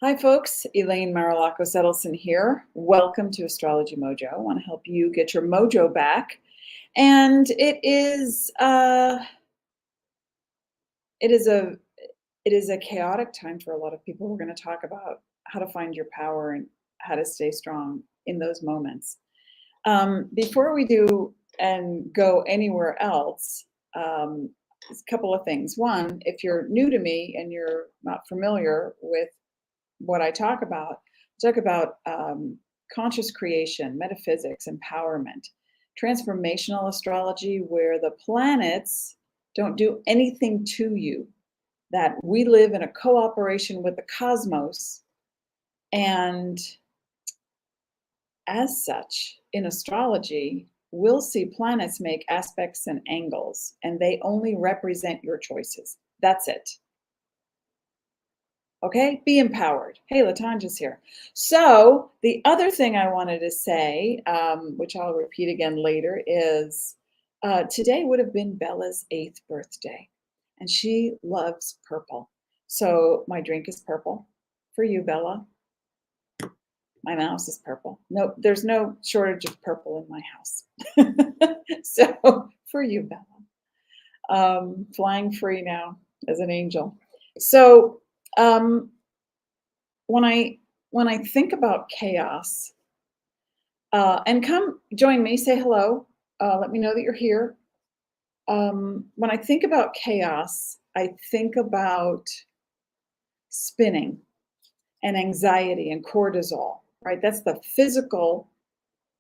Hi folks, Elaine Marolakos Edelson here. Welcome to AstrologyMojo. I want to help you get your mojo back. And it is a chaotic time for a lot of people. We're going to talk about how to find your power and how to stay strong in those moments. Before we do and go anywhere else, a couple of things. One, if you're new to me and you're not familiar with what I talk about conscious creation, metaphysics, empowerment, transformational astrology, where the planets don't do anything to you, that we live in a cooperation with the cosmos. And as such, in astrology, we'll see planets make aspects and angles, and they only represent your choices. That's it. Okay, be empowered. Hey, Latanja's here. So the other thing I wanted to say, which I'll repeat again later, is today would have been Bella's 8th birthday, and she loves purple. So my drink is purple for you, Bella. My mouse is purple. No, there's no shortage of purple in my house. So for you, Bella. Flying free now as an angel. So when I think about chaos, and come join me, say hello, let me know that you're here. When I think about chaos, I think about spinning and anxiety and cortisol, right? That's the physical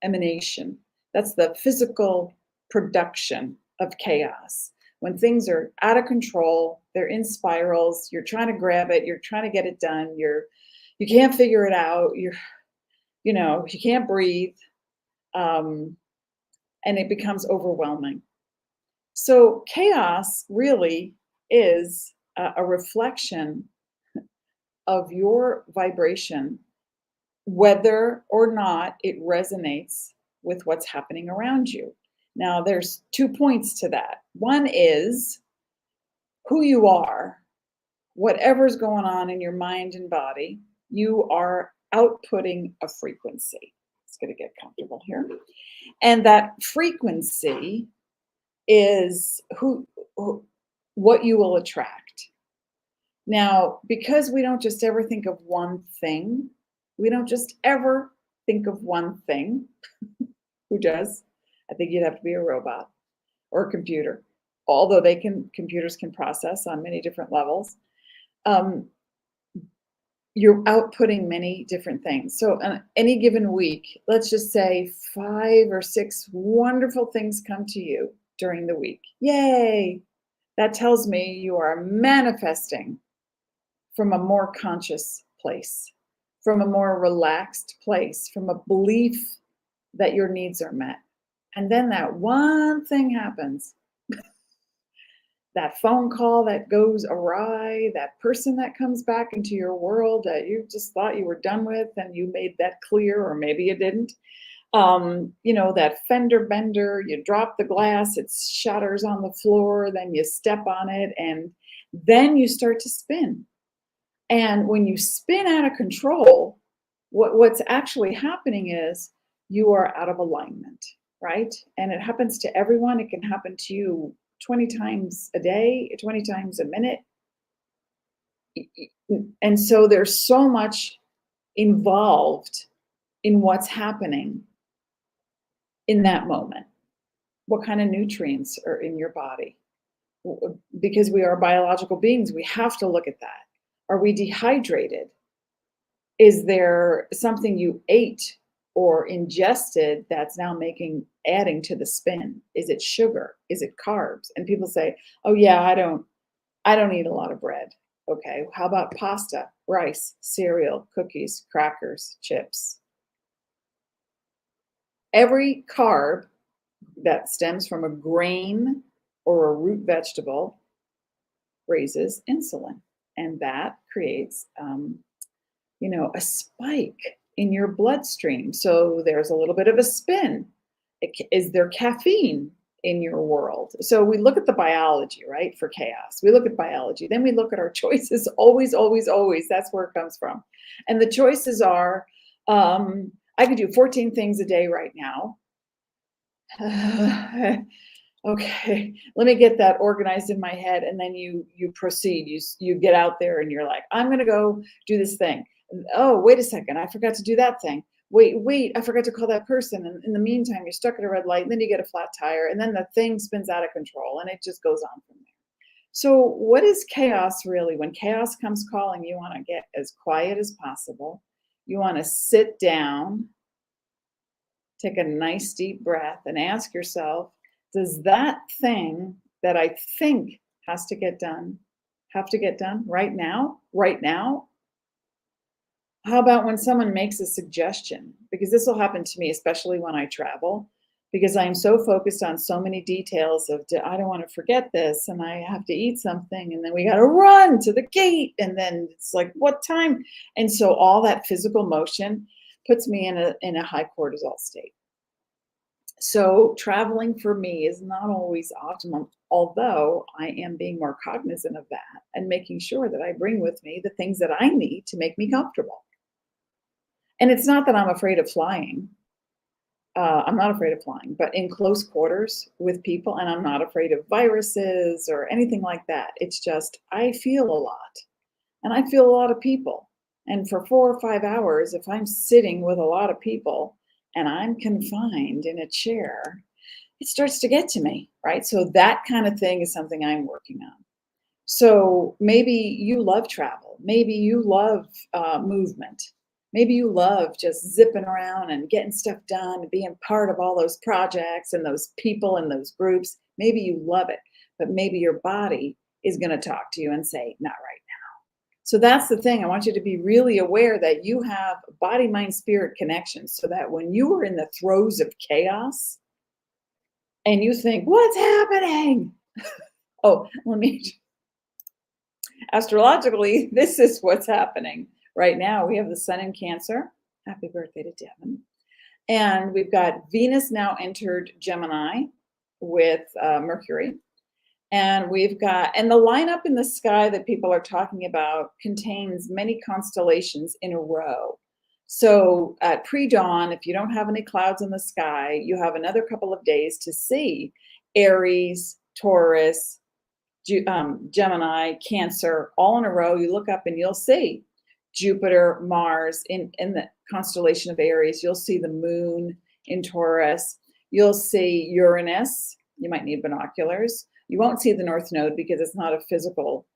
emanation. That's the physical production of chaos. When things are out of control, they're in spirals, you're trying to grab it, you're trying to get it done, you can't figure it out, you can't breathe, and it becomes overwhelming. So chaos really is a reflection of your vibration, whether or not it resonates with what's happening around you. Now, there's 2 points to that. One is who you are, whatever's going on in your mind and body, you are outputting a frequency. It's going to get comfortable here. And that frequency is what you will attract. Now, because we don't just ever think of one thing, we don't just ever think of one thing. Who does? I think you'd have to be a robot or a computer, although computers can process on many different levels. You're outputting many different things. So on any given week, let's just say 5 or 6 wonderful things come to you during the week. Yay! That tells me you are manifesting from a more conscious place, from a more relaxed place, from a belief that your needs are met. And then that one thing happens. That phone call that goes awry, that person that comes back into your world that you just thought you were done with and you made that clear, or maybe you didn't. That fender bender, you drop the glass, it shatters on the floor, then you step on it, and then you start to spin. And when you spin out of control, what's actually happening is you are out of alignment, right? And it happens to everyone. It can happen to you 20 times a day, 20 times a minute. And so there's so much involved in what's happening in that moment. What kind of nutrients are in your body? Because we are biological beings, we have to look at that. Are we dehydrated? Is there something you ate or ingested that's now adding to the spin? Is it sugar? Is it carbs? And people say, oh yeah, I don't eat a lot of bread. Okay, how about pasta, rice, cereal, cookies, crackers, chips? Every carb that stems from a grain or a root vegetable raises insulin, and that creates a spike in your bloodstream. So there's a little bit of a spin. Is there caffeine in your world. So we look at the biology, right, for chaos. We look at biology. Then we look at our choices. Always, always, always. That's where it comes from. And the choices are, I could do 14 things a day right now. Okay, let me get that organized in my head. And then you proceed. You get out there and you're like, I'm going to go do this thing. Oh, wait a second. I forgot to do that thing. Wait, I forgot to call that person. And in the meantime, you're stuck at a red light, and then you get a flat tire, and then the thing spins out of control, and it just goes on from there. So what is chaos really? When chaos comes calling, you want to get as quiet as possible. You want to sit down, take a nice deep breath, and ask yourself, does that thing that I think has to get done have to get done right now? Right now? How about when someone makes a suggestion? Because this will happen to me, especially when I travel, because I'm so focused on so many details of, I don't want to forget this, and I have to eat something, and then we got to run to the gate, and then it's like, what time? And so all that physical motion puts me in a high cortisol state. So traveling for me is not always optimum, although I am being more cognizant of that and making sure that I bring with me the things that I need to make me comfortable. And it's not that I'm afraid of flying. I'm not afraid of flying, but in close quarters with people, and I'm not afraid of viruses or anything like that. It's just, I feel a lot, and I feel a lot of people. And for 4 or 5 hours, if I'm sitting with a lot of people and I'm confined in a chair, it starts to get to me, right? So that kind of thing is something I'm working on. So maybe you love travel. Maybe you love movement. Maybe you love just zipping around and getting stuff done and being part of all those projects and those people and those groups. Maybe you love it, but maybe your body is going to talk to you and say, not right now. So that's the thing. I want you to be really aware that you have body, mind, spirit connections, so that when you are in the throes of chaos and you think, what's happening? Oh, astrologically, this is what's happening. Right now, we have the sun in Cancer. Happy birthday to Devin. And we've got Venus now entered Gemini with Mercury. And we've got, and the lineup in the sky that people are talking about contains many constellations in a row. So at pre-dawn, if you don't have any clouds in the sky, you have another couple of days to see Aries, Taurus, Gemini, Cancer, all in a row. You look up and you'll see Jupiter, Mars in the constellation of Aries. You'll see the moon in Taurus. You'll see Uranus. You might need binoculars. You won't see the North Node because it's not a physical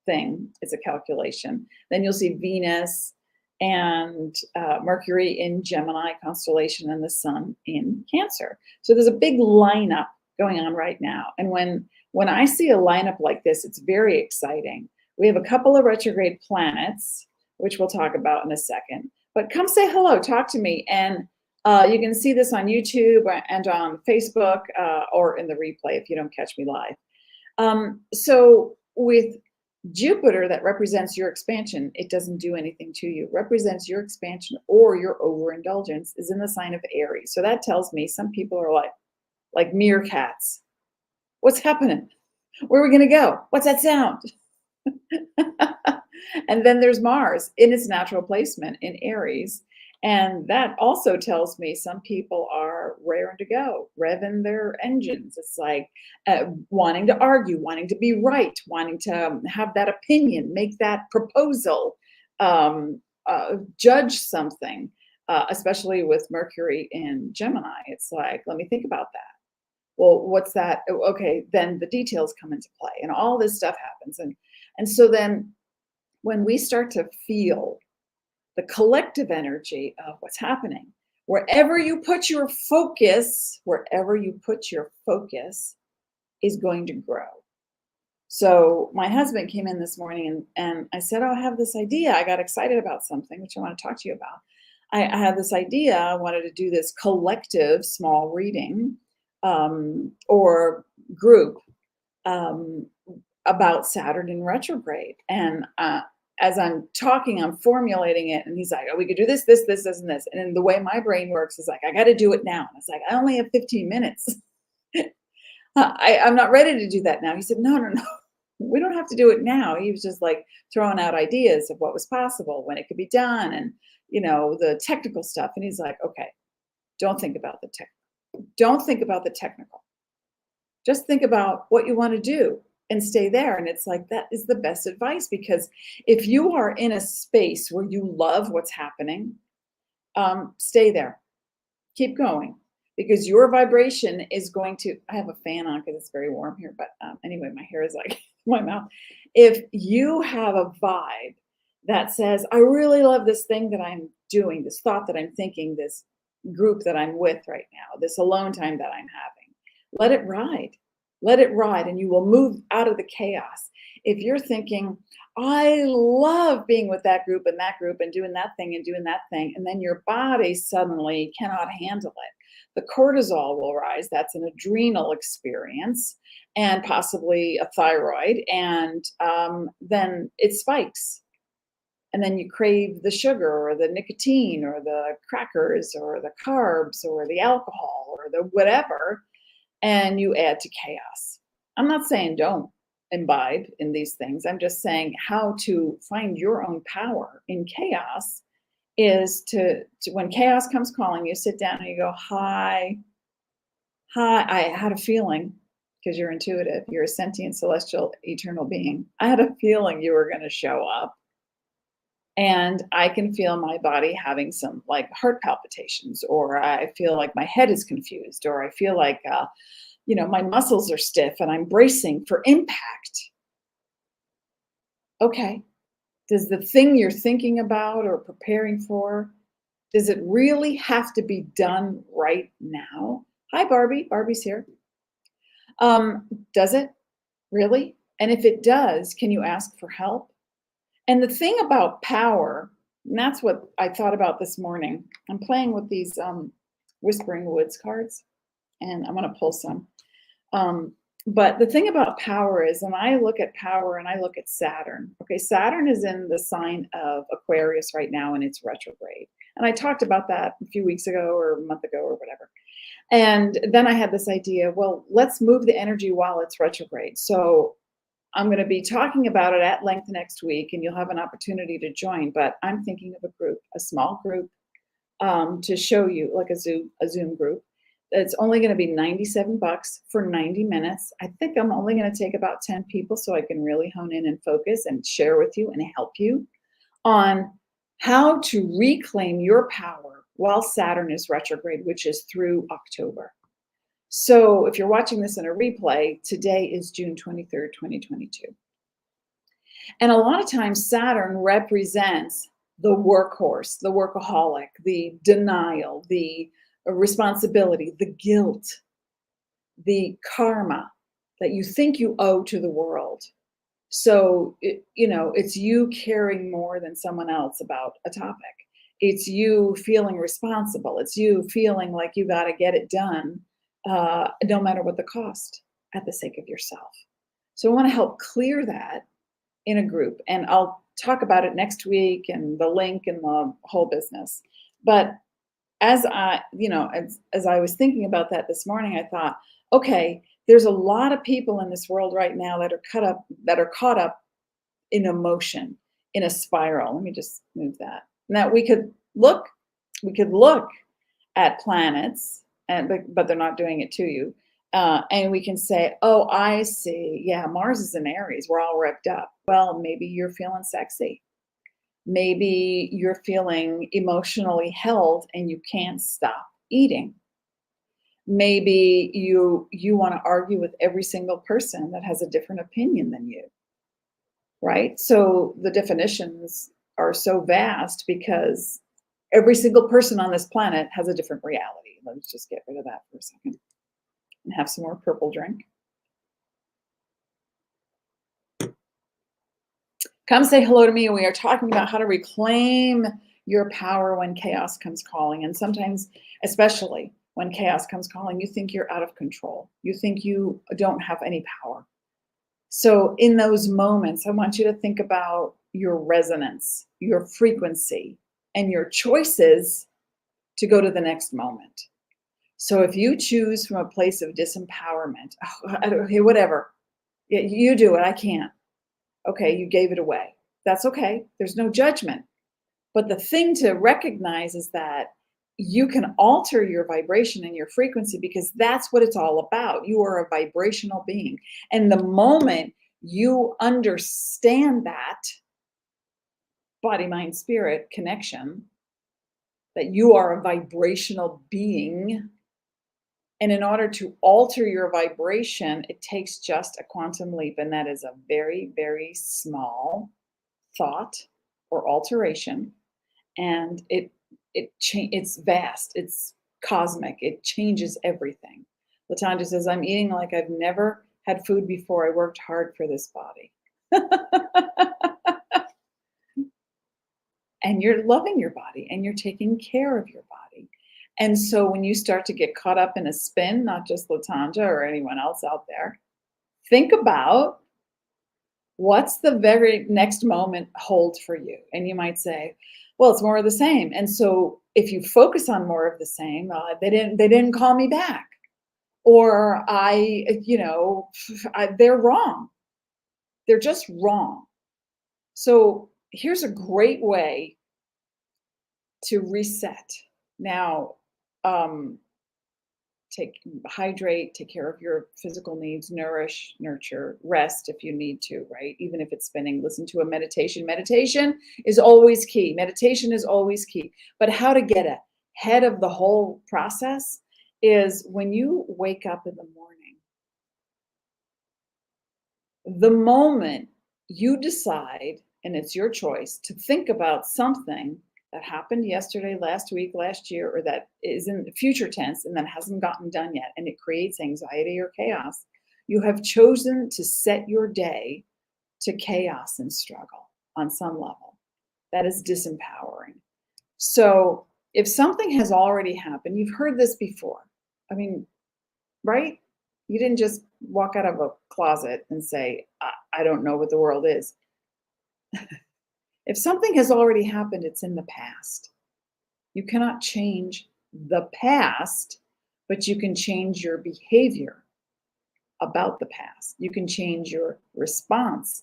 thing. It's a calculation. Then you'll see Venus and Mercury in Gemini constellation and the sun in Cancer. So there's a big lineup going on right now. And when I see a lineup like this, it's very exciting. We have a couple of retrograde planets, which we'll talk about in a second. But come say hello, talk to me. And you can see this on YouTube and on Facebook or in the replay if you don't catch me live. So with Jupiter, that represents your expansion, it doesn't do anything to you. It represents your expansion or your overindulgence is in the sign of Aries. So that tells me some people are like meerkats. What's happening? Where are we going to go? What's that sound? And then there's Mars in its natural placement in Aries. And that also tells me some people are raring to go, revving their engines. It's like wanting to argue, wanting to be right, wanting to have that opinion, make that proposal, judge something, especially with Mercury in Gemini. It's like, let me think about that. Well, what's that? Okay, then the details come into play and all this stuff happens. And so then when we start to feel the collective energy of what's happening, wherever you put your focus is going to grow. So my husband came in this morning and I said, oh, I have this idea. I got excited about something, which I want to talk to you about. I had this idea. I wanted to do this collective small reading or group about Saturn in retrograde. And as I'm talking, I'm formulating it. And he's like, oh, we could do this, this, this, this, and this. And then the way my brain works is like, I got to do it now. And it's like, I only have 15 minutes. I'm not ready to do that now. He said, no, no, no, we don't have to do it now. He was just like throwing out ideas of what was possible, when it could be done, and, the technical stuff. And he's like, okay, don't think about the tech. Don't think about the technical. Just think about what you want to do and stay there. And it's like, that is the best advice, because if you are in a space where you love what's happening, stay there. Keep going, because your vibration is going to, I have a fan on because it's very warm here, but anyway, my hair is like my mouth. If you have a vibe that says, I really love this thing that I'm doing, this thought that I'm thinking, this group that I'm with right now, this alone time that I'm having, let it ride. Let it ride, and you will move out of the chaos. If you're thinking, I love being with that group and doing that thing and doing that thing, and then your body suddenly cannot handle it, the cortisol will rise. That's an adrenal experience, and possibly a thyroid, and then it spikes. And then you crave the sugar or the nicotine or the crackers or the carbs or the alcohol or the whatever, and you add to chaos. I'm not saying don't imbibe in these things. I'm just saying how to find your own power in chaos is to when chaos comes calling, you sit down and you go, hi, I had a feeling, because you're intuitive, you're a sentient, celestial, eternal being. I had a feeling you were going to show up. And I can feel my body having some like heart palpitations, or I feel like my head is confused, or I feel like, my muscles are stiff and I'm bracing for impact. Okay. Does the thing you're thinking about or preparing for, does it really have to be done right now? Hi, Barbie. Barbie's here. Does it really? And if it does, can you ask for help? And the thing about power, and that's what I thought about this morning. I'm playing with these Whispering Woods cards, and I'm going to pull some. But the thing about power is, when I look at power and I look at Saturn, okay, Saturn is in the sign of Aquarius right now, and it's retrograde. And I talked about that a few weeks ago or a month ago or whatever. And then I had this idea, well, let's move the energy while it's retrograde. So I'm going to be talking about it at length next week, and you'll have an opportunity to join. But I'm thinking of a group, a small group, to show you, like a Zoom group. It's only going to be $97 for 90 minutes. I think I'm only going to take about 10 people, so I can really hone in and focus and share with you and help you on how to reclaim your power while Saturn is retrograde, which is through October. So if you're watching this in a replay, today is June 23rd, 2022. And a lot of times Saturn represents the workhorse, the workaholic, the denial, the responsibility, the guilt, the karma that you think you owe to the world. So, it's you caring more than someone else about a topic. It's you feeling responsible. It's you feeling like you got to get it done, no matter what the cost, at the sake of yourself. So I want to help clear that in a group, and I'll talk about it next week and the link and the whole business. But as I was thinking about that this morning, I thought, okay, there's a lot of people in this world right now that are caught up in emotion, in a spiral. Let me just move that. Now we could look at planets, but they're not doing it to you. And we can say, oh, I see. Yeah, Mars is in Aries. We're all revved up. Well, maybe you're feeling sexy. Maybe you're feeling emotionally held and you can't stop eating. Maybe you want to argue with every single person that has a different opinion than you, right? So the definitions are so vast because every single person on this planet has a different reality. Let's just get rid of that for a second and have some more purple drink. Come say hello to me. We are talking about how to reclaim your power when chaos comes calling. And sometimes, especially when chaos comes calling, you think you're out of control. You think you don't have any power. So in those moments, I want you to think about your resonance, your frequency, and your choices to go to the next moment. So if you choose from a place of disempowerment, oh, okay, whatever, yeah, you do it, I can't. Okay, you gave it away. That's okay. There's no judgment. But the thing to recognize is that you can alter your vibration and your frequency, because that's what it's all about. You are a vibrational being. And the moment you understand that body, mind, spirit connection, that you are a vibrational being, and in order to alter your vibration, it takes just a quantum leap. And that is a very, very small thought or alteration. And it's vast, it's cosmic, it changes everything. Latanja says, I'm eating like I've never had food before. I worked hard for this body. And you're loving your body and you're taking care of your body. And so when you start to get caught up in a spin, not just Latanja or anyone else out there, think about what's the very next moment hold for you. And you might say, well, it's more of the same. And so if you focus on more of the same, they didn't call me back, or they're wrong. They're just wrong. So here's a great way to reset. Now, hydrate, take care of your physical needs, nourish, nurture, rest if you need to, right? Even if it's spinning, listen to a meditation. Meditation is always key. Meditation is always key. But how to get ahead of the whole process is when you wake up in the morning, the moment you decide, and it's your choice, to think about something that happened yesterday, last week, last year, or that is in the future tense and that hasn't gotten done yet, and it creates anxiety or chaos, you have chosen to set your day to chaos and struggle on some level. That is disempowering. So if something has already happened, you've heard this before. I mean, right? You didn't just walk out of a closet and say, I don't know what the world is. If something has already happened, it's in the past. You cannot change the past, but you can change your behavior about the past. You can change your response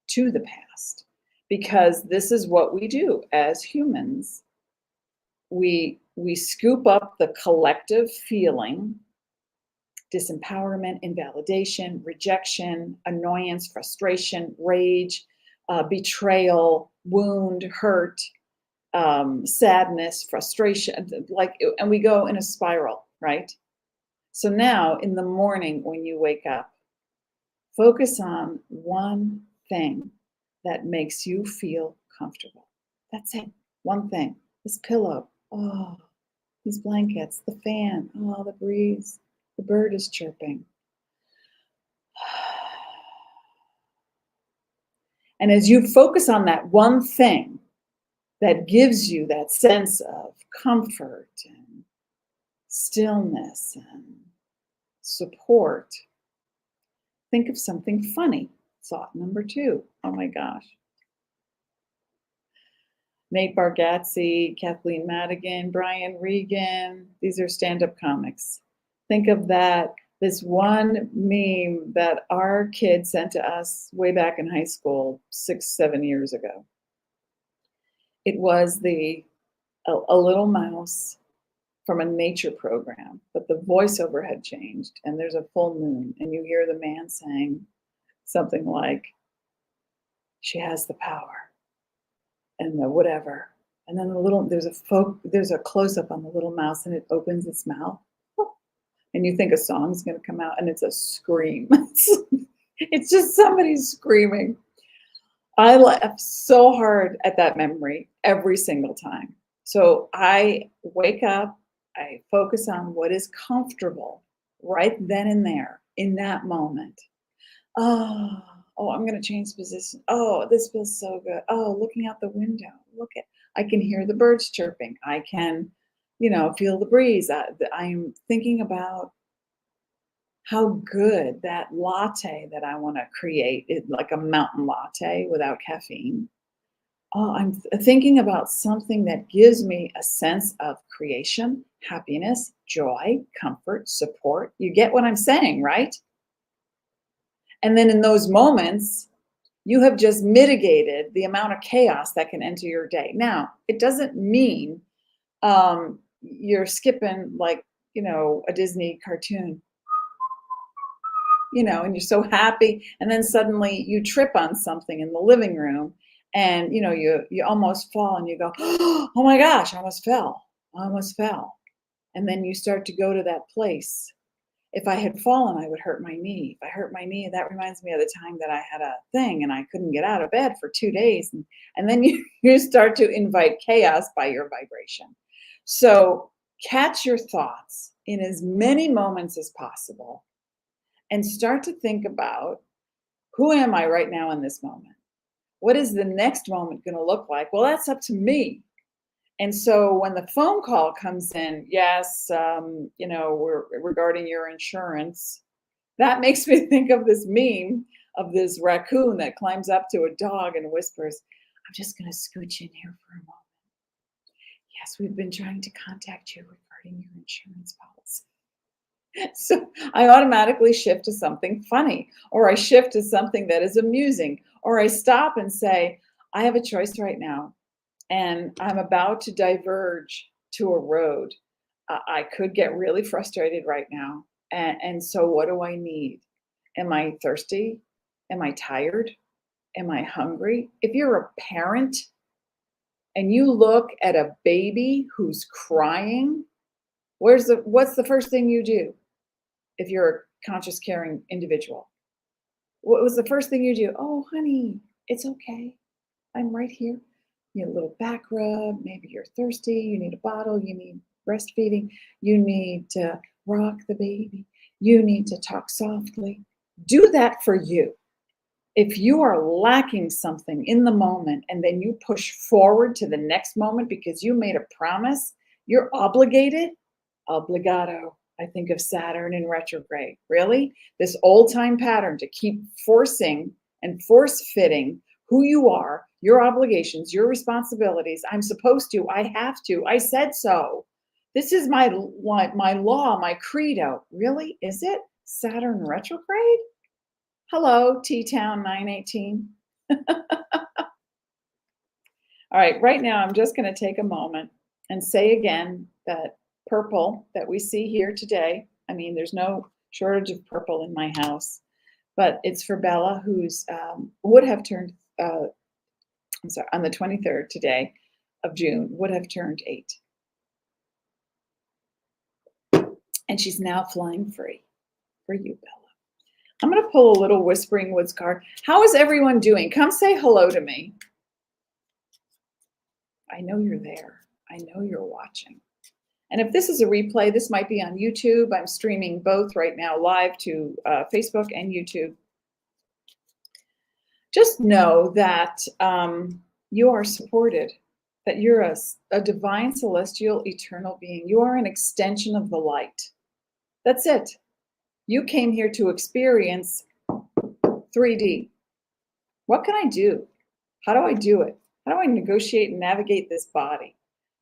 to the past, because this is what we do as humans. We scoop up the collective feeling, disempowerment, invalidation, rejection, annoyance, frustration, rage, betrayal, wound, hurt, sadness, frustration, and we go in a spiral, right? So now in the morning when you wake up, focus on one thing that makes you feel comfortable. That's it. One thing. This pillow. Oh, these blankets, the fan. Oh, the breeze. The bird is chirping. And as you focus on that one thing that gives you that sense of comfort and stillness and support, think of something funny. Thought number 2. Oh my gosh. Nate Bargatze, Kathleen Madigan, Brian Regan, these are stand-up comics. Think of that, this one meme that our kid sent to us way back in high school, 6-7 years ago. It was a little mouse from a nature program, but the voiceover had changed, and there's a full moon, and you hear the man saying something like, she has the power, and the whatever. And then there's a close-up on the little mouse, and it opens its mouth, and you think a song's going to come out, and it's a scream. It's just somebody screaming. I laugh so hard at that memory every single time. So I wake up, I focus on what is comfortable right then and there in that moment. Oh, I'm going to change position. Oh, this feels so good. Oh, looking out the window. I can hear the birds chirping. I can, feel the breeze. I'm thinking about how good that latte that I want to create is, like a mountain latte without caffeine. Oh, I'm thinking about something that gives me a sense of creation, happiness, joy, comfort, support. You get what I'm saying, right? And then in those moments, you have just mitigated the amount of chaos that can enter your day. Now, it doesn't mean you're skipping like, a Disney cartoon, and you're so happy. And then suddenly you trip on something in the living room and, you almost fall and you go, oh my gosh, I almost fell. I almost fell. And then you start to go to that place. If I had fallen, I would hurt my knee. If I hurt my knee, that reminds me of the time that I had a thing and I couldn't get out of bed for 2 days. And then you start to invite chaos by your vibration. So catch your thoughts in as many moments as possible and start to think about, who am I right now in this moment? What is the next moment going to look like? Well, that's up to me. And so when the phone call comes in, yes, we're regarding your insurance, that makes me think of this meme of this raccoon that climbs up to a dog and whispers, I'm just going to scooch in here for a moment. Yes, we've been trying to contact you regarding your insurance policy. So I automatically shift to something funny, or I shift to something that is amusing, or I stop and say, I have a choice right now, and I'm about to diverge to a road. I could get really frustrated right now. And so what do I need? Am I thirsty? Am I tired? Am I hungry? If you're a parent and you look at a baby who's crying, what's the first thing you do? If you're a conscious, caring individual, what was the first thing you do? Oh, honey, it's okay. I'm right here. You need a little back rub. Maybe you're thirsty. You need a bottle. You need breastfeeding. You need to rock the baby. You need to talk softly. Do that for you. If you are lacking something in the moment and then you push forward to the next moment because you made a promise, you're obligated. Obligato. I think of Saturn in retrograde. Really? This old time pattern to keep forcing and force fitting who you are, your obligations, your responsibilities. I'm supposed to, I have to, I said so. This is my law, my credo. Really? Is it Saturn retrograde? Hello, T-Town 918. All right, right now I'm just going to take a moment and say again that purple that we see here today, I mean, there's no shortage of purple in my house, but it's for Bella, who's would have turned, on the 23rd today of June, would have turned 8. And she's now flying free for you, Bella. I'm going to pull a little Whispering Woods card. How is everyone doing? Come say hello to me. I know you're there. I know you're watching. And if this is a replay, this might be on YouTube. I'm streaming both right now live to Facebook and YouTube. Just know that you are supported, that you're a divine, celestial, eternal being. You are an extension of the light. That's it. You came here to experience 3D. What can I do? How do I do it? How do I negotiate and navigate this body?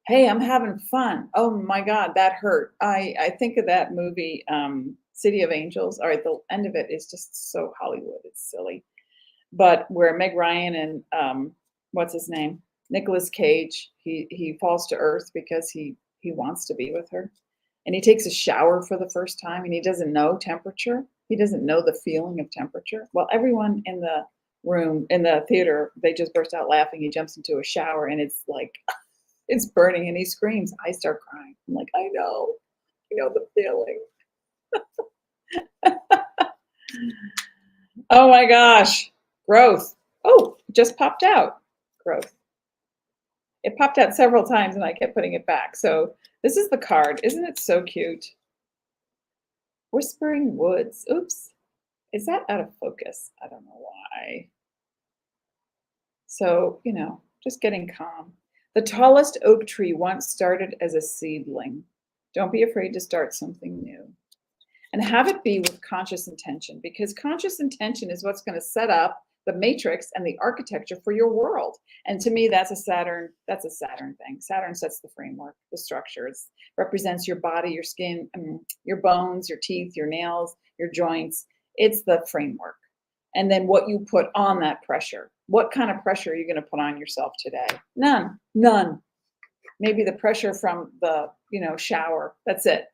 Hey, I'm having fun. Oh my God, that hurt. I think of that movie, City of Angels. All right, the end of it is just so Hollywood. It's silly. But where Meg Ryan and what's his name? Nicolas Cage, he falls to earth because he wants to be with her. And he takes a shower for the first time and he doesn't know temperature. He doesn't know the feeling of temperature. Well, everyone in the room, in the theater, they just burst out laughing. He jumps into a shower and it's like, it's burning and he screams. I start crying. I'm like, I know the feeling. Oh my gosh, growth. Oh, it just popped out, growth. It popped out several times and I kept putting it back. So this is the card. Isn't it so cute? Whispering Woods. Oops. Is that out of focus? I don't know why. So, just getting calm. The tallest oak tree once started as a seedling. Don't be afraid to start something new. And have it be with conscious intention, because conscious intention is what's going to set up the matrix and the architecture for your world. And to me, that's a Saturn thing. Saturn sets the framework, the structure. It represents your body, your skin, your bones, your teeth, your nails, your joints. It's the framework. And then what you put on that pressure. What kind of pressure are you going to put on yourself today? None. Maybe the pressure from the, shower. That's it.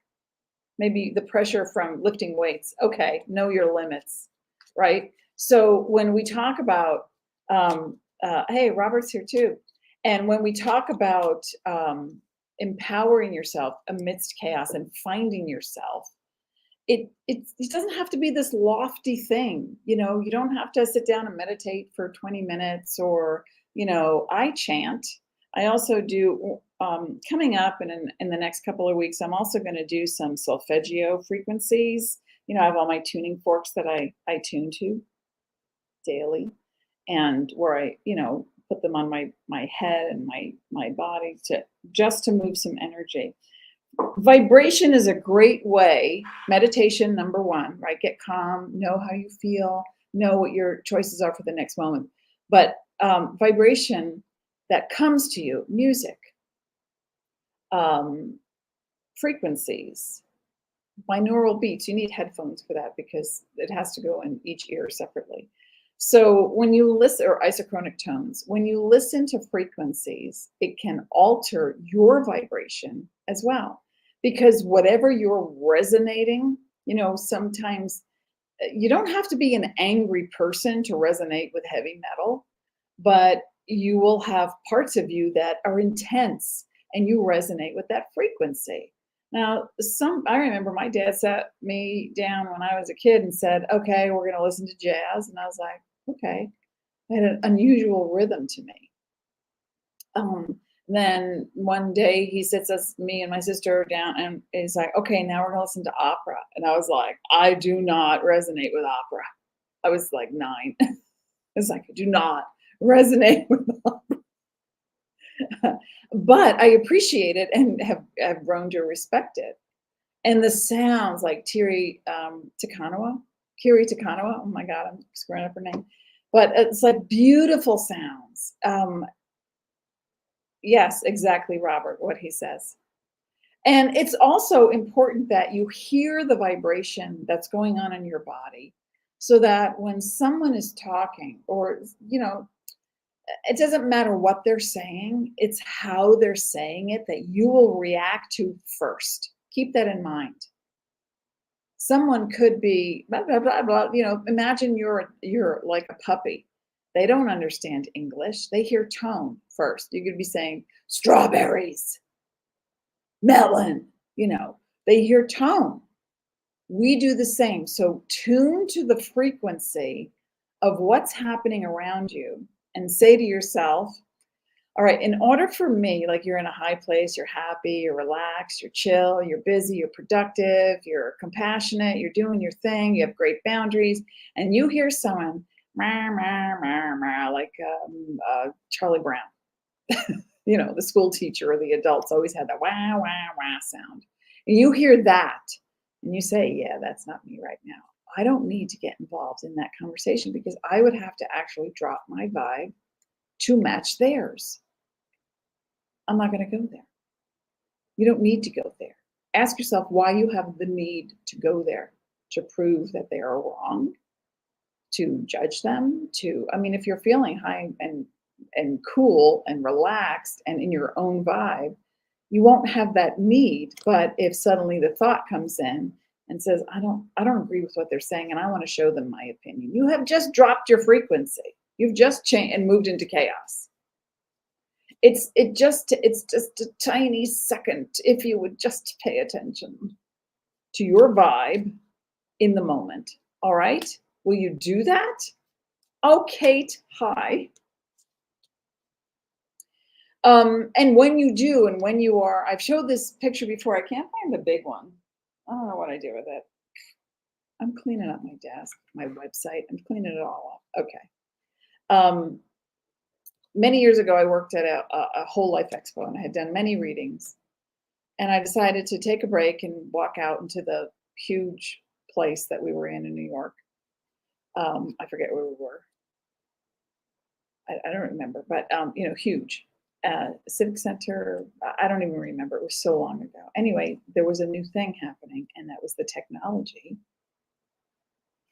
Maybe the pressure from lifting weights. Okay, know your limits, right? So when we talk about, hey, Robert's here too. And when we talk about empowering yourself amidst chaos and finding yourself, it doesn't have to be this lofty thing. You don't have to sit down and meditate for 20 minutes or, I chant. I also do, coming up in the next couple of weeks, I'm also going to do some solfeggio frequencies. I have all my tuning forks that I tune to daily, and where I, put them on my head and my body to move some energy. Vibration is a great way. Meditation, number one, right? Get calm, know how you feel, know what your choices are for the next moment. But vibration that comes to you, music, frequencies, binaural beats. You need headphones for that because it has to go in each ear separately. So when you listen, or isochronic tones, when you listen to frequencies, it can alter your vibration as well. Because whatever you're resonating, sometimes you don't have to be an angry person to resonate with heavy metal, but you will have parts of you that are intense and you resonate with that frequency. Now, I remember my dad sat me down when I was a kid and said, okay, we're going to listen to jazz. And I was like, okay. It had an unusual rhythm to me. Then one day he sits us, me and my sister down, and he's like, okay, now we're going to listen to opera. And I was like, I do not resonate with opera. I was like 9. It's like, I do not resonate with opera. But I appreciate it and have grown to respect it. And the sounds like Kiri Takanawa. Oh my God, I'm screwing up her name. But it's like beautiful sounds. Yes, exactly, Robert, what he says. And it's also important that you hear the vibration that's going on in your body so that when someone is talking or, it doesn't matter what they're saying, it's how they're saying it that you will react to first. Keep that in mind. Someone could be blah, blah, blah, blah. Imagine you're like a puppy. They don't understand English. They hear tone first. You could be saying strawberries, melon, they hear tone. We do the same. So tune to the frequency of what's happening around you and say to yourself, all right, in order for me, like you're in a high place, you're happy, you're relaxed, you're chill, you're busy, you're productive, you're compassionate, you're doing your thing, you have great boundaries, and you hear someone, rah, rah, rah, rah, like Charlie Brown, the school teacher or the adults always had that wah, wah, wah sound. And you hear that, and you say, yeah, that's not me right now. I don't need to get involved in that conversation because I would have to actually drop my vibe to match theirs. I'm not going to go there. You don't need to go there. Ask yourself why you have the need to go there, to prove that they are wrong, to judge them, if you're feeling high and cool and relaxed and in your own vibe, you won't have that need. But if suddenly the thought comes in and says, I don't agree with what they're saying and I want to show them my opinion, you have just dropped your frequency. You've just changed and moved into chaos. It's just a tiny second if you would just pay attention to your vibe in the moment. All right? Will you do that? Oh, Kate, hi. And when you do, and when you are, I've showed this picture before. I can't find the big one. I don't know what I do with it. I'm cleaning up my desk, my website. I'm cleaning it all up. Okay. Many years ago, I worked at a whole life expo and I had done many readings. And I decided to take a break and walk out into the huge place that we were in New York. I forget where we were. I don't remember, but huge. Civic Center, I don't even remember. It was so long ago. Anyway, there was a new thing happening, and that was the technology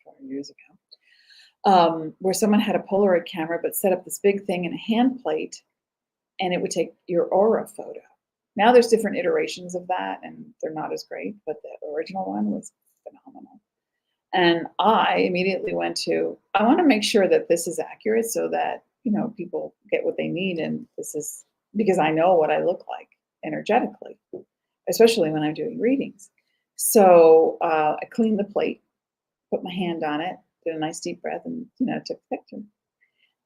4 years ago, where someone had a Polaroid camera but set up this big thing in a hand plate, and it would take your aura photo. Now there's different iterations of that, and they're not as great, but the original one was phenomenal. And I immediately went to, I want to make sure that this is accurate so that, people get what they need. And this is because I know what I look like energetically, especially when I'm doing readings. So I cleaned the plate, put my hand on it, did a nice deep breath, and, took a picture.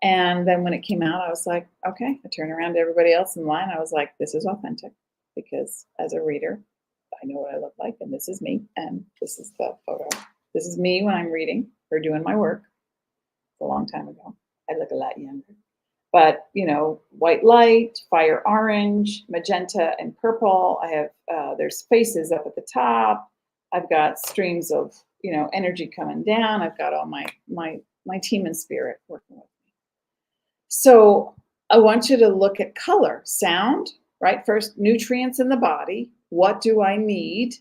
And then when it came out, I was like, okay, I turned around to everybody else in line. I was like, this is authentic, because as a reader, I know what I look like, and this is me, and this is the photo. This is me when I'm reading or doing my work. It's a long time ago. I look a lot younger. But, white light, fire orange, magenta, and purple. I have, there's faces up at the top. I've got streams of, energy coming down. I've got all my team and spirit working with me. So I want you to look at color, sound, right? First, nutrients in the body. What do I need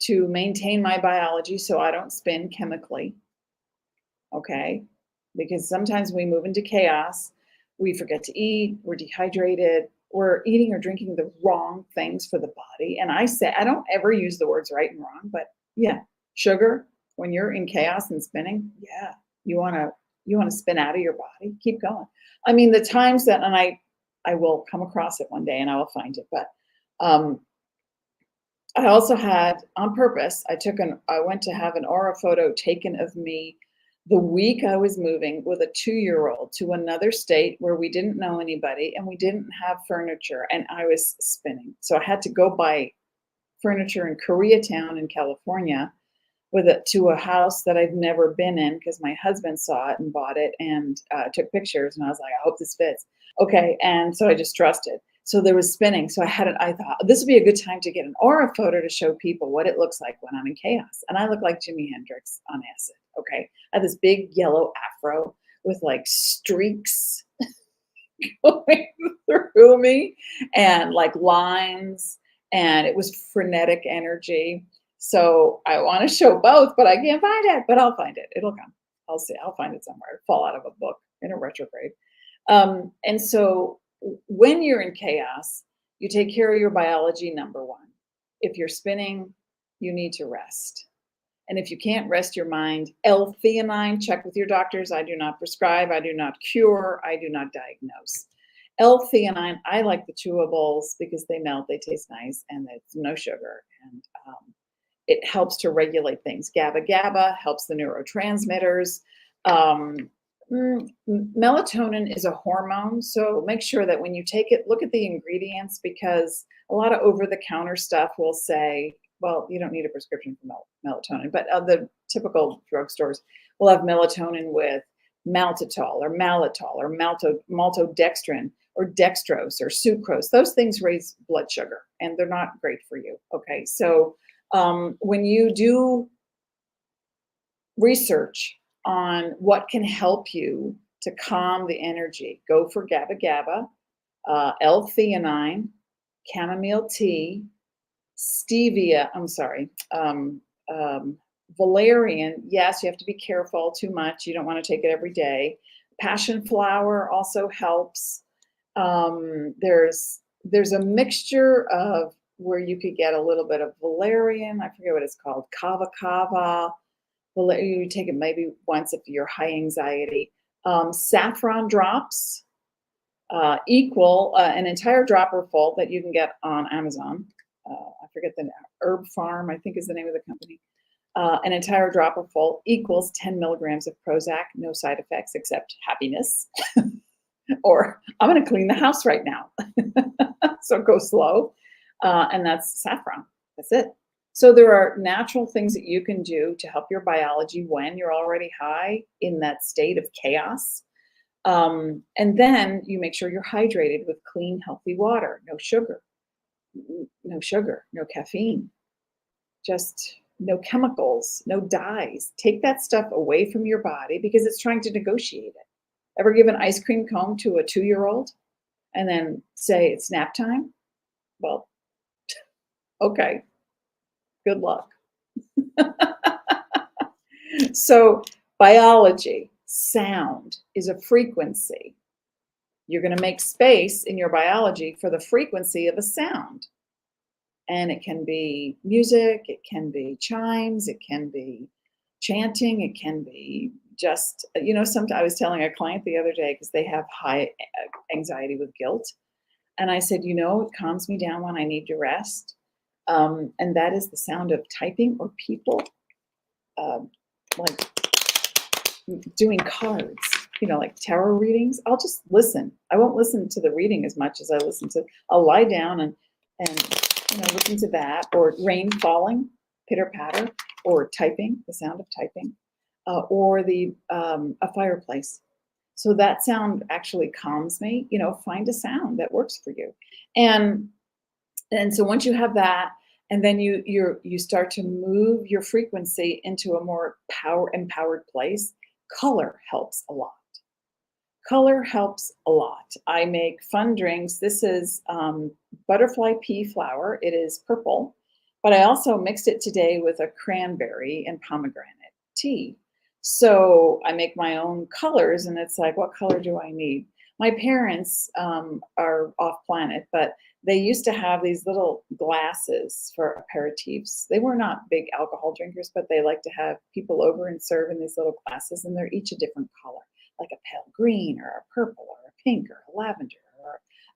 to maintain my biology so I don't spin chemically? Okay, because sometimes we move into chaos, we forget to eat, we're dehydrated, we're eating or drinking the wrong things for the body. And I don't ever use the words right and wrong, but yeah, sugar, when you're in chaos and spinning, yeah, you want to spin out of your body, keep going. I mean, the times that, and I will come across it one day and I will find it, but I also had, on purpose, I went to have an aura photo taken of me the week I was moving with a 2-year-old to another state where we didn't know anybody and we didn't have furniture, and I was spinning. So I had to go buy furniture in Koreatown in California to a house that I've never been in, because my husband saw it and bought it and took pictures, and I was like, I hope this fits. Okay, and so I just trusted. So there was spinning. So I thought this would be a good time to get an aura photo to show people what it looks like when I'm in chaos. And I look like Jimi Hendrix on acid. Okay. I had this big yellow afro with like streaks going through me and like lines, and it was frenetic energy. So I want to show both, but I can't find it, but I'll find it. It'll come. I'll see. I'll find it somewhere. It'll fall out of a book in a retrograde. And so when you're in chaos, you take care of your biology, number one. If you're spinning, you need to rest. And if you can't rest your mind, L-theanine, check with your doctors. I do not prescribe, I do not cure, I do not diagnose. L-theanine, I like the chewables because they melt, they taste nice, and it's no sugar. And it helps to regulate things. GABA helps the neurotransmitters. Melatonin is a hormone, so make sure that when you take it, look at the ingredients, because a lot of over-the-counter stuff will say, well, you don't need a prescription for melatonin, but the typical drugstores will have melatonin with maltitol or malitol or maltodextrin or dextrose or sucrose. Those things raise blood sugar, and they're not great for you. Okay, so when you do research on what can help you to calm the energy, go for GABA, L-theanine, chamomile tea, stevia, valerian. Yes, you have to be careful too much. You don't want to take it every day. Passion flower also helps. There's a mixture of where you could get a little bit of valerian. I forget what it's called. Kava. You take it maybe once if you're high anxiety. Saffron drops equal an entire dropper full that you can get on Amazon. I forget the Herb Farm, I think is the name of the company. An entire dropper full equals 10 milligrams of Prozac, no side effects except happiness. Or I'm going to clean the house right now. So go slow. And that's saffron. That's it. So there are natural things that you can do to help your biology when you're already high in that state of chaos. And then you make sure you're hydrated with clean, healthy water, no sugar, no caffeine, just no chemicals, no dyes. Take that stuff away from your body because it's trying to negotiate it. Ever give an ice cream cone to a 2-year-old and then say it's nap time? Well, okay, good luck. So biology, sound is a frequency. You're going to make space in your biology for the frequency of a sound. And it can be music, it can be chimes, it can be chanting, it can be just, sometimes I was telling a client the other day because they have high anxiety with guilt. And I said, it calms me down when I need to rest. And that is the sound of typing or people like doing cards, like tarot readings. I'll just listen. I won't listen to the reading as much as I'll lie down and listen to that, or rain falling, pitter patter, or typing, the sound of typing, or a fireplace. So that sound actually calms me. Find a sound that works for you. And so once you have that, and then you start to move your frequency into a more empowered place, color helps a lot. Color helps a lot. I make fun drinks. This is butterfly pea flower. It is purple, but I also mixed it today with a cranberry and pomegranate tea. So I make my own colors, and it's like, what color do I need? My parents are off planet, but they used to have these little glasses for aperitifs. They were not big alcohol drinkers, but they like to have people over and serve in these little glasses, and they're each a different color, like a pale green or a purple or a pink or a lavender.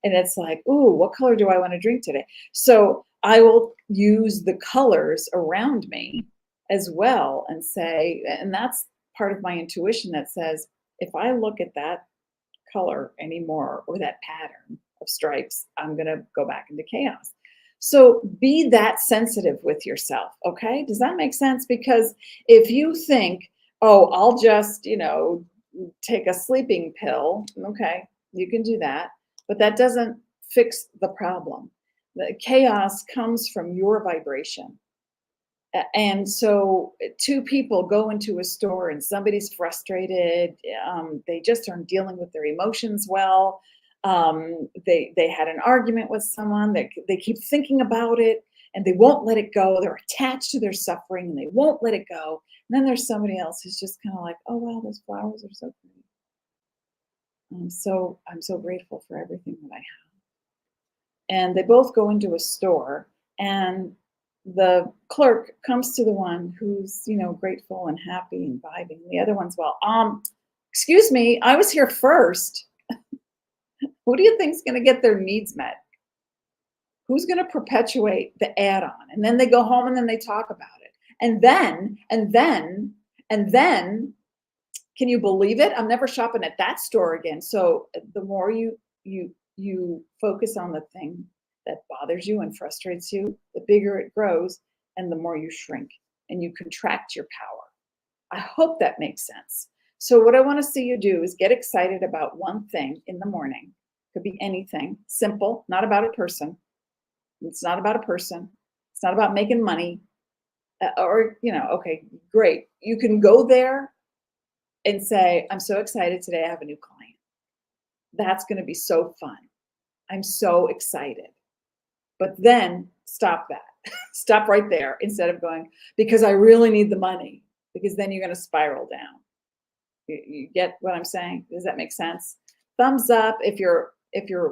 And it's like, ooh, what color do I want to drink today? So I will use the colors around me as well and say, and that's part of my intuition that says, if I look at that color anymore or that pattern of stripes, I'm going to go back into chaos. So be that sensitive with yourself. Okay. Does that make sense? Because if you think, oh, I'll just, take a sleeping pill. Okay. You can do that, but that doesn't fix the problem. The chaos comes from your vibration. And so two people go into a store and somebody's frustrated. They just aren't dealing with their emotions well. They had an argument with someone. They keep thinking about it and they won't let it go. They're attached to their suffering and they won't let it go. And then there's somebody else who's just kind of like, oh, wow, those flowers are so pretty. I'm so grateful for everything that I have. And they both go into a store, and the clerk comes to the one who's, grateful and happy and vibing. The other one's, well, excuse me, I was here first. Who do you think's going to get their needs met? Who's going to perpetuate the add-on? And then they go home and then they talk about it. And then, can you believe it? I'm never shopping at that store again. So the more you focus on the thing that bothers you and frustrates you, the bigger it grows and the more you shrink and you contract your power. I hope that makes sense. So what I want to see you do is get excited about one thing in the morning. Could be anything, simple, not about a person. It's not about a person. It's not about making money. Okay, great. You can go there and say, I'm so excited today, I have a new client. That's going to be so fun. I'm so excited. But then stop that. Stop right there instead of going, because I really need the money, because then you're going to spiral down. You get what I'm saying? Does that make sense? Thumbs up if you're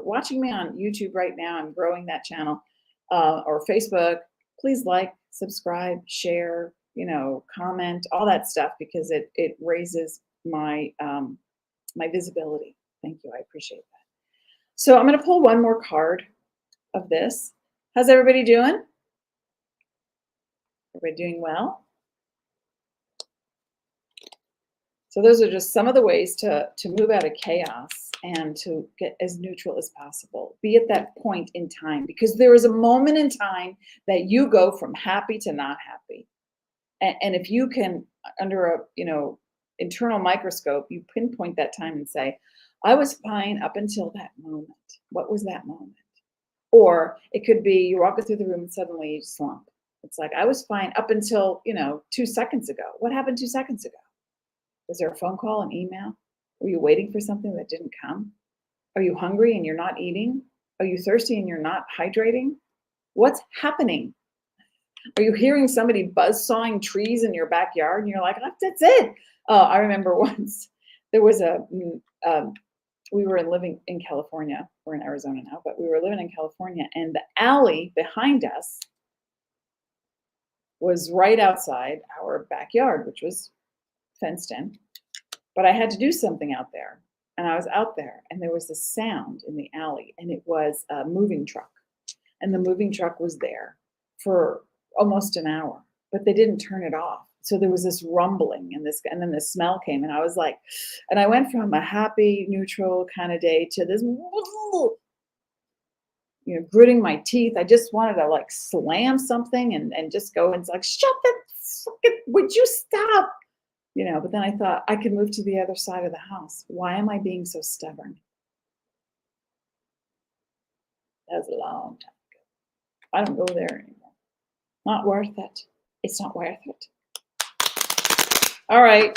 watching me on YouTube right now. I'm growing that channel, or Facebook. Please like, subscribe, share, comment, all that stuff, because it raises my my visibility. Thank you. I appreciate that. So I'm going to pull one more card of this. How's everybody doing? Everybody doing well? So those are just some of the ways to move out of chaos and to get as neutral as possible. Be at that point in time, because there is a moment in time that you go from happy to not happy. And if you can, under a internal microscope, you pinpoint that time and say, I was fine up until that moment. What was that moment? Or it could be you're walking through the room and suddenly you slump. It's like, I was fine up until 2 seconds ago. What happened 2 seconds ago? Was there a phone call, an email? Were you waiting for something that didn't come? Are you hungry and you're not eating? Are you thirsty and you're not hydrating? What's happening? Are you hearing somebody buzzsawing trees in your backyard and you're like, oh, that's it? Oh, I remember once there was we were living in California. We're in Arizona now, but we were living in California, and the alley behind us was right outside our backyard, which was fenced in. But I had to do something out there, and I was out there, and there was this sound in the alley, and it was a moving truck, and the moving truck was there for almost an hour, but they didn't turn it off. So there was this rumbling and then the smell came, and I was like, and I went from a happy, neutral kind of day to this, gritting my teeth. I just wanted to like slam something and just go and like, shut would you stop? But then I thought I could move to the other side of the house. Why am I being so stubborn? That was a long time ago. I don't go there anymore. Not worth it. It's not worth it. All right.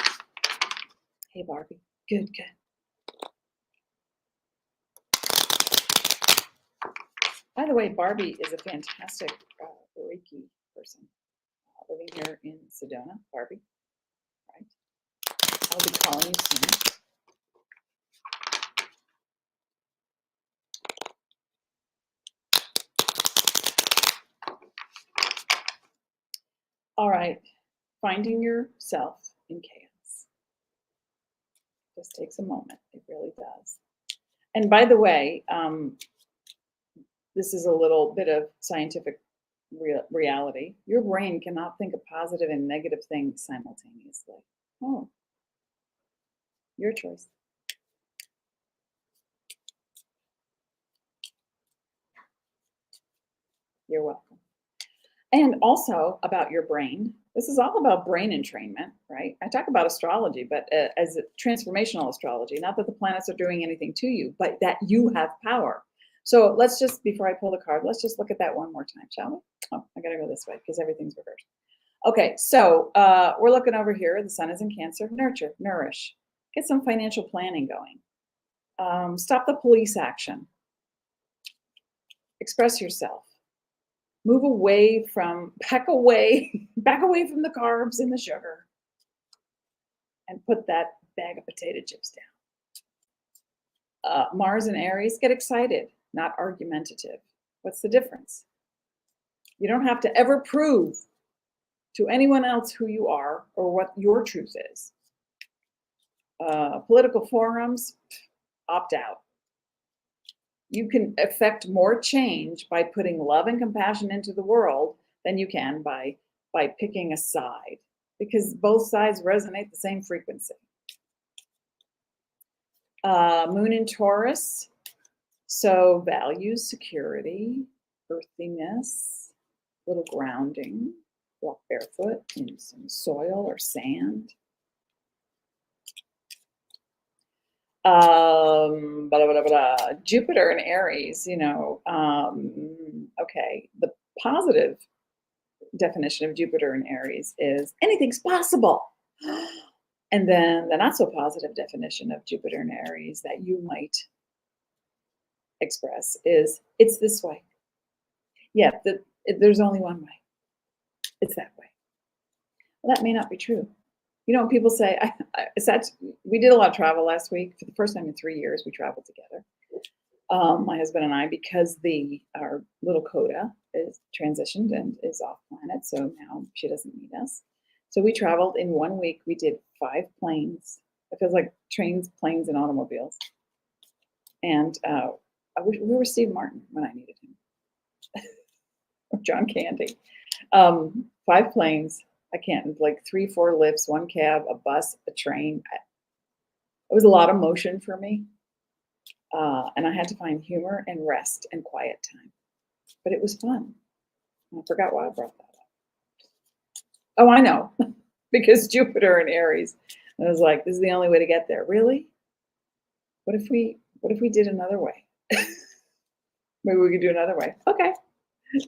Hey, Barbie. Good. By the way, Barbie is a fantastic Reiki person living here in Sedona. Barbie, right? I'll be calling you soon. All right. Finding yourself in chaos just takes a moment. It really does. And by the way, this is a little bit of scientific reality. Your brain cannot think of positive and negative things simultaneously. Oh, your choice. You're welcome. And also about your brain. This is all about brain entrainment, right? I talk about astrology, but as a transformational astrology, not that the planets are doing anything to you, but that you have power. So let's just, before I pull the card, let's just look at that one more time, shall we? Oh, I gotta go this way because everything's reversed. Okay, so we're looking over here. The sun is in Cancer. Nurture, nourish. Get some financial planning going. Stop the police action. Express yourself. Move away from, back away from the carbs and the sugar, and put that bag of potato chips down. Mars and Aries, get excited, not argumentative. What's the difference? You don't have to ever prove to anyone else who you are or what your truth is. Political forums, opt out. You can affect more change by putting love and compassion into the world than you can by picking a side, because both sides resonate the same frequency. Moon in Taurus, so values security, earthiness, a little grounding. Walk barefoot in some soil or sand. Jupiter and Aries, okay, the positive definition of Jupiter and Aries is anything's possible. And then the not so positive definition of Jupiter and Aries that you might express is it's this way. Yeah, there's only one way. It's that way. Well, that may not be true. When people say, we did a lot of travel last week. For the first time in 3 years, we traveled together. My husband and I, because our little Coda is transitioned and is off planet, so now she doesn't need us. So we traveled in 1 week. We did 5 planes. It feels like trains, planes, and automobiles. And we were Steve Martin when I needed him. Or John Candy. 5 planes. I can't, like 3-4 lifts, 1 cab, a bus, a train. It was a lot of motion for me. And I had to find humor and rest and quiet time. But it was fun. I forgot why I brought that up. Oh, I know. Because Jupiter and Aries. I was like, this is the only way to get there. Really? What if we did another way? Maybe we could do another way. Okay.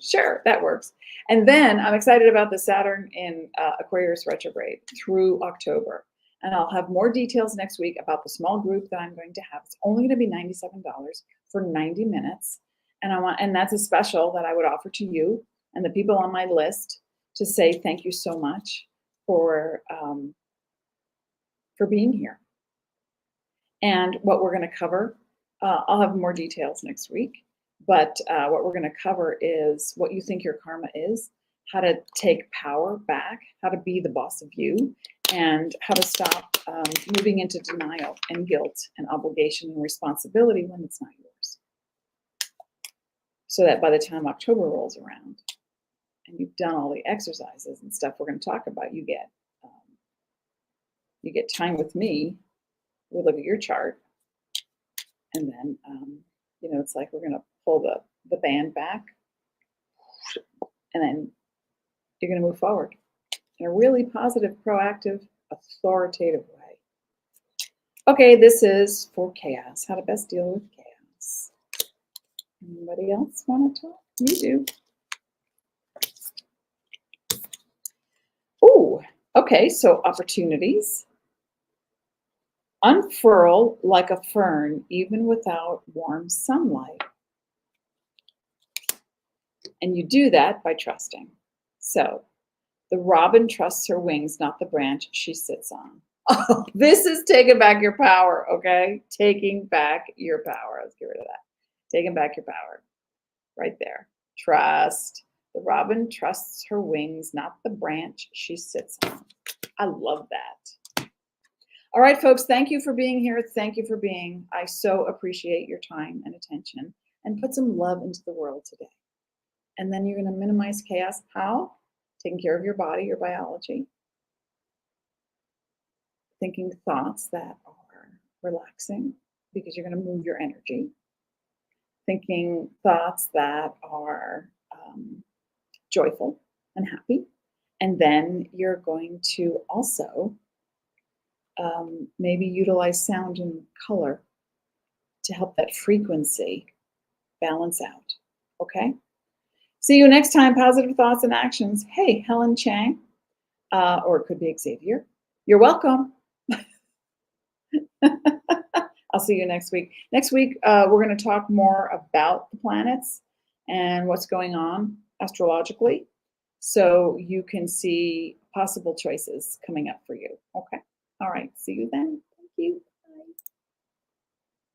Sure, that works. And then I'm excited about the Saturn in Aquarius retrograde through October. And I'll have more details next week about the small group that I'm going to have. It's only going to be $97 for 90 minutes. And that's a special that I would offer to you and the people on my list to say thank you so much for being here. And what we're going to cover, I'll have more details next week, but what we're going to cover is what you think your karma is, how to take power back, how to be the boss of you, and how to stop moving into denial and guilt and obligation and responsibility when it's not yours. So that by the time October rolls around and you've done all the exercises and stuff we're going to talk about, you get time with me. We look at your chart, and then it's like we're going to pull the band back, and then you're going to move forward in a really positive, proactive, authoritative way. Okay, this is for chaos. How to best deal with chaos. Anybody else want to talk? You do. Ooh, okay, so opportunities. Unfurl like a fern, even without warm sunlight. And you do that by trusting. So the robin trusts her wings, not the branch she sits on. Oh, this is taking back your power, okay? Taking back your power. Let's get rid of that. Taking back your power. Right there. Trust. The robin trusts her wings, not the branch she sits on. I love that. All right, folks, thank you for being here. Thank you for being. I so appreciate your time and attention, and put some love into the world today. And then you're going to minimize chaos. How? Taking care of your body, your biology. Thinking thoughts that are relaxing because you're going to move your energy. Thinking thoughts that are joyful and happy. And then you're going to also maybe utilize sound and color to help that frequency balance out. Okay? See you next time. Positive thoughts and actions. Hey, Helen Chang, or it could be Xavier. You're welcome. I'll see you next week. Next week, we're going to talk more about the planets and what's going on astrologically, so you can see possible choices coming up for you. Okay? All right. See you then. Thank you.